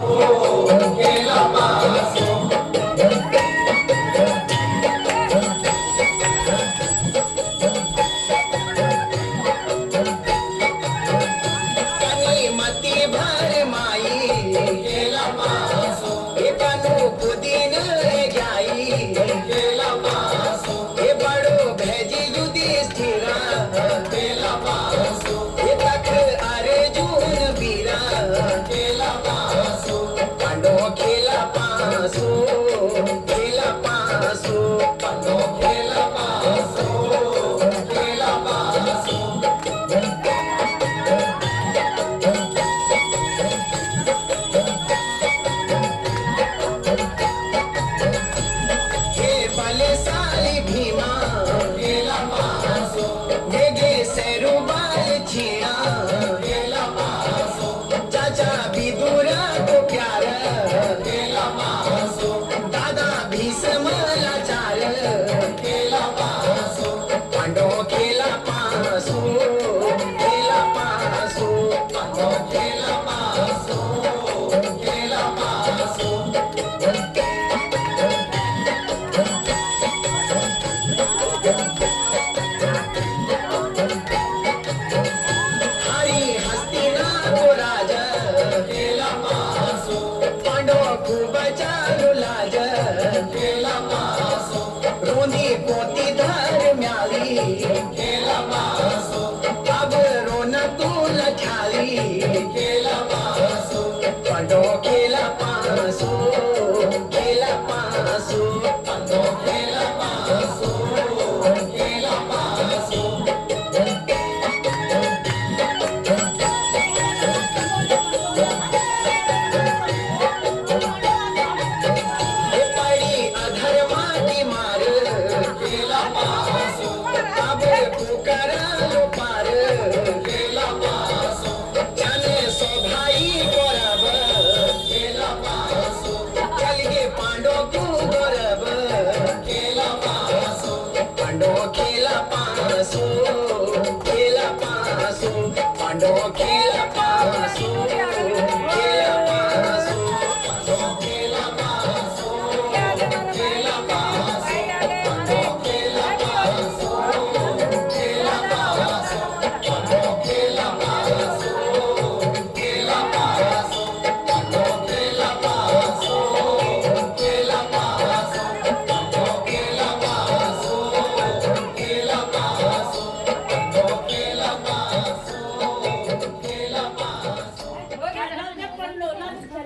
केला पासो कनी मती भर माई केला पासो एकानो पुदीन जाई केला पासो ए बड़ो भेजी युधिष्ठिरा केला पासो ए तक अर्जुन वीरा केला पासो पांडव केला पासो केला पासो पांडव केला पासो केला पासो हे बलशाली भीमा केला पासो वेगे सैरुबाल छीना केला पासो चाचा विदुरा को प्यार केला पासो दादा भीष्म लाचार केला पासो पांडव केला पासो केला पासो पांडव केला पासो केला पासो हरी हस्तिना को राजा केला पासो पांडव खूप चालू लाज केला पासो रोनी पोती धर म्याली केला पासो अब रोन तुला ठाली केला पासो पांडव केला पासो